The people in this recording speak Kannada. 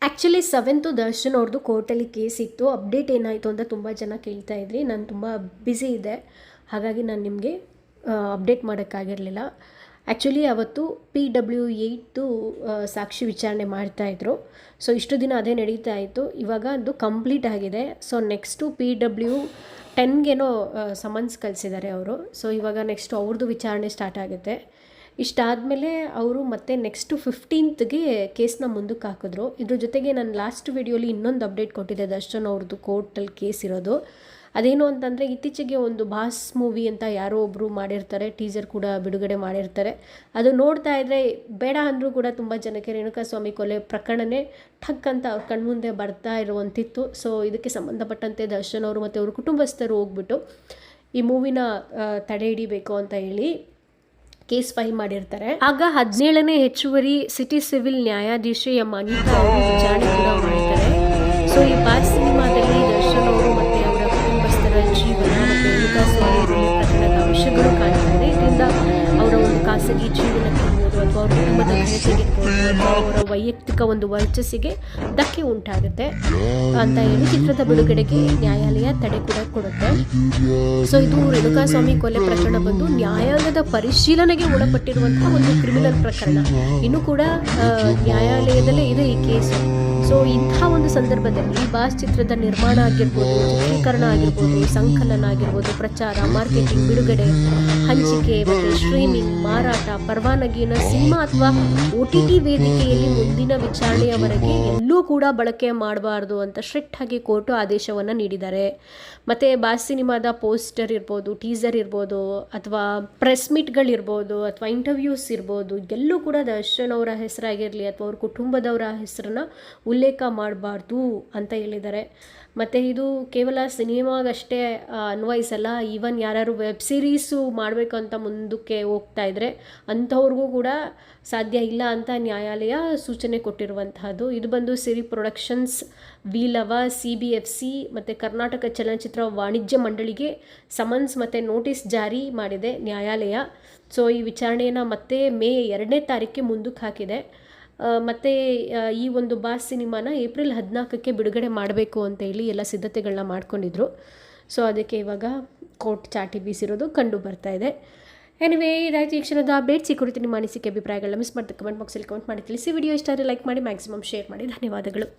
ಆ್ಯಕ್ಚುಲಿ 7th ದರ್ಶನ್ ಅವ್ರದ್ದು ಕೋರ್ಟಲ್ಲಿ ಕೇಸ್ ಇತ್ತು. ಅಪ್ಡೇಟ್ ಏನಾಯಿತು ಅಂತ ತುಂಬ ಜನ ಕೇಳ್ತಾ ಇದ್ರಿ. ನಾನು ತುಂಬ ಬ್ಯುಸಿ ಇದೆ, ಹಾಗಾಗಿ ನಾನು ನಿಮಗೆ ಅಪ್ಡೇಟ್ ಮಾಡೋಕ್ಕಾಗಿರಲಿಲ್ಲ. ಆ್ಯಕ್ಚುಲಿ ಅವತ್ತು PW8 ಸಾಕ್ಷಿ ವಿಚಾರಣೆ ಮಾಡ್ತಾಯಿದ್ರು. ಸೊ ಇಷ್ಟು ದಿನ ಅದೇ ನಡೀತಾ ಇತ್ತು. ಇವಾಗ ಅದು ಕಂಪ್ಲೀಟ್ ಆಗಿದೆ. ಸೊ ನೆಕ್ಸ್ಟು PW10ಗೇನೋ ಸಮನ್ಸ್ ಕಳಿಸಿದ್ದಾರೆ ಅವರು. ಸೊ ಇವಾಗ ನೆಕ್ಸ್ಟು ಅವ್ರದ್ದು ವಿಚಾರಣೆ ಸ್ಟಾರ್ಟ್ ಆಗುತ್ತೆ. ಇಷ್ಟಾದಮೇಲೆ ಅವರು ಮತ್ತೆ ನೆಕ್ಸ್ಟು 15ಗೆ ಕೇಸ್ನ ಮುಂದಕ್ಕೆ ಹಾಕಿದ್ರು. ಇದ್ರ ಜೊತೆಗೆ ನಾನು ಲಾಸ್ಟ್ ವಿಡಿಯೋಲಿ ಇನ್ನೊಂದು ಅಪ್ಡೇಟ್ ಕೊಟ್ಟಿದ್ದೆ, ದರ್ಶನ್ ಅವ್ರದ್ದು ಕೋರ್ಟಲ್ಲಿ ಕೇಸ್ ಇರೋದು. ಅದೇನು ಅಂತಂದರೆ, ಇತ್ತೀಚೆಗೆ ಒಂದು ಬಾಸ್ ಮೂವಿ ಅಂತ ಯಾರೋ ಒಬ್ಬರು ಮಾಡಿರ್ತಾರೆ, ಟೀಸರ್ ಕೂಡ ಬಿಡುಗಡೆ ಮಾಡಿರ್ತಾರೆ. ಅದು ನೋಡ್ತಾ ಇದ್ದರೆ ಬೇಡ ಅಂದರೂ ಕೂಡ ತುಂಬ ಜನಕ್ಕೆ ರೇಣುಕಾಸ್ವಾಮಿ ಕೊಲೆ ಪ್ರಕರಣನೇ ಠಕ್ ಅಂತ ಅವ್ರ ಕಣ್ಮುಂದೆ ಬರ್ತಾ ಇರುವಂತಿತ್ತು. ಸೊ ಇದಕ್ಕೆ ಸಂಬಂಧಪಟ್ಟಂತೆ ದರ್ಶನ್ ಅವರು ಮತ್ತು ಅವ್ರ ಕುಟುಂಬಸ್ಥರು ಹೋಗ್ಬಿಟ್ಟು ಈ ಮೂವಿನ ತಡೆ ಹಿಡಿಬೇಕು ಅಂತ ಹೇಳಿ ಕೇಸ್ ಫೈಲ್ ಮಾಡಿರ್ತಾರೆ. ಆಗ 17ನೇ ಹೆಚ್ಚುವರಿ ಸಿಟಿ ಸಿವಿಲ್ ನ್ಯಾಯಾಧೀಶೆ ಅನಿತಾ ಅವರು ವಿಚಾರಣೆ ಕೂಡ ಮಾಡಿದ್ದಾರೆ. ಸೊ ಈ ಬಾಸ್ ಸಿನಿಮಾದಲ್ಲಿ ದರ್ಶನ್ ಅವರು ಮತ್ತು ಅವರ ಕುಟುಂಬಸ್ಥರ ಜೀವನ ಮತ್ತು ರೇಣುಕಾಸ್ವಾಮಿ ಪ್ರಕರಣದ ಅಂಶಗಳು ಕಾಣ್ತಾ ಇದೆ. ಇದರಿಂದ ಅವರ ಒಂದು ಖಾಸಗಿ ಜೀವನಕ್ಕಿರ್ಬೋದು ಅಥವಾ ಅವ್ರ ಕುಟುಂಬದ ಘನತೆಗಿರ್ಬೋದು ಅಥವಾ ಅವರ ವೈಯಕ್ತಿಕ ಒಂದು ವರ್ಚಸ್ಸಿಗೆ ಧಕ್ಕೆ ಉಂಟಾಗುತ್ತೆ ಅಂತ ಹೇಳಿ ಚಿತ್ರದ ಬಿಡುಗಡೆಗೆ ನ್ಯಾಯಾಲಯ ತಡೆ ಕೂಡ ಕೊಡುತ್ತೆ. ಸೊ ಇದು ರೇಣುಕಾಸ್ವಾಮಿ ಕೊಲೆ ಪ್ರಕರಣ ಬಂದು ನ್ಯಾಯಾಂಗದ ಪರಿಶೀಲನೆಗೆ ಒಳಪಟ್ಟಿರುವಂತಹ ಒಂದು ಕ್ರಿಮಿನಲ್ ಪ್ರಕರಣ. ಇನ್ನೂ ಕೂಡ ನ್ಯಾಯಾಲಯದಲ್ಲೇ ಇದೆ ಈ ಕೇಸು. ಸೊ ಇಂಥ ಒಂದು ಸಂದರ್ಭದಲ್ಲಿ ಬಾಸ್ ಚಿತ್ರದ ನಿರ್ಮಾಣ ಆಗಿರ್ಬೋದು, ಚಿತ್ರೀಕರಣ ಆಗಿರ್ಬೋದು, ಸಂಕಲನ ಆಗಿರ್ಬೋದು, ಪ್ರಚಾರ, ಮಾರ್ಕೆಟಿಂಗ್, ಬಿಡುಗಡೆ, ಹಂಚಿಕೆ ಮತ್ತು ಸ್ಟ್ರೀಮಿಂಗ್, ಮಾರಾಟ, ಪರವಾನಗಿನ ಸಿನಿಮಾ ಅಥವಾ OTT ವೇದಿಕೆಯಲ್ಲಿ ಮುಂದಿನ ವಿಚಾರಣೆಯವರೆಗೆ ಎಲ್ಲೂ ಕೂಡ ಬಳಕೆ ಮಾಡಬಾರ್ದು ಅಂತ ಸ್ಟ್ರಿಕ್ಟ್ ಆಗಿ ಕೋರ್ಟು ಆದೇಶವನ್ನು ನೀಡಿದ್ದಾರೆ. ಮತ್ತು ಬಾಸ್ ಸಿನಿಮಾದ ಪೋಸ್ಟರ್ ಇರ್ಬೋದು, ಟೀಸರ್ ಇರ್ಬೋದು, ಅಥವಾ ಪ್ರೆಸ್ ಮೀಟ್ಗಳಿರ್ಬೋದು, ಅಥವಾ ಇಂಟರ್ವ್ಯೂಸ್ ಇರ್ಬೋದು, ಎಲ್ಲೂ ಕೂಡ ದರ್ಶನ್ ಅವರ ಹೆಸರಾಗಿರಲಿ ಅಥವಾ ಅವ್ರ ಕುಟುಂಬದವರ ಹೆಸರನ್ನು ಉಲ್ಲೇಖ ಮಾಡಬಾರ್ದು ಅಂತ ಹೇಳಿದ್ದಾರೆ. ಮತ್ತು ಇದು ಕೇವಲ ಸಿನಿಮಾಗಷ್ಟೇ ಅನ್ವಯಿಸಲ್ಲ. ಈವನ್ ಯಾರು ವೆಬ್ ಸೀರೀಸು ಮಾಡಬೇಕು ಅಂತ ಮುಂದಕ್ಕೆ ಹೋಗ್ತಾ ಇದ್ದರೆ ಅಂಥವ್ರಿಗೂ ಕೂಡ ಸಾಧ್ಯ ಇಲ್ಲ ಅಂತ ನ್ಯಾಯಾಲಯ ಸೂಚನೆ ಕೊಟ್ಟಿರುವಂತಹದ್ದು. ಇದು ಬಂದು ಸಿರಿ ಪ್ರೊಡಕ್ಷನ್ಸ್, ವಿಲವ, CBFC ಮತ್ತು ಕರ್ನಾಟಕ ಚಲನಚಿತ್ರ ವಾಣಿಜ್ಯ ಮಂಡಳಿಗೆ ಸಮನ್ಸ್ ಮತ್ತು ನೋಟಿಸ್ ಜಾರಿ ಮಾಡಿದೆ ನ್ಯಾಯಾಲಯ. ಸೊ ಈ ವಿಚಾರಣೆಯನ್ನು ಮತ್ತೆ ಮೇ 2ನೇ ತಾರೀಕಿಗೆ ಮುಂದಕ್ಕೆ ಹಾಕಿದೆ. ಮತ್ತು ಈ ಒಂದು ಬಾಸ್ ಸಿನಿಮಾನ ಏಪ್ರಿಲ್ 14ಕ್ಕೆ ಬಿಡುಗಡೆ ಮಾಡಬೇಕು ಅಂತ ಹೇಳಿ ಎಲ್ಲ ಸಿದ್ಧತೆಗಳನ್ನ ಮಾಡ್ಕೊಂಡಿದ್ರು. ಸೊ ಅದಕ್ಕೆ ಇವಾಗ ಕೋರ್ಟ್ ಚಾಟಿ ಬೀಸಿರೋದು ಕಂಡು ಬರ್ತಾ ಇದೆ. ಎನಿವೇ, ಇದಾಯಿತು ಈ ಕ್ಷಣದ ಅಪ್ಡೇಟ್ಸ್. ಈ ಕುರಿತು ನಿಮ್ಮ ಅನಿಸಿಕೆ ಅಭಿಪ್ರಾಯಗಳನ್ನ ಮಿಸ್ ಮಾಡ್ತಾ ಕಮೆಂಟ್ ಬಾಕ್ಸಲ್ಲಿ ಕಮೆಂಟ್ ಮಾಡಿ ತಿಳಿಸಿ. ವಿಡಿಯೋ ಇಷ್ಟ ಆದರೆ ಲೈಕ್ ಮಾಡಿ, ಮ್ಯಾಕ್ಸಿಮಮ್ ಶೇರ್ ಮಾಡಿ. ಧನ್ಯವಾದಗಳು.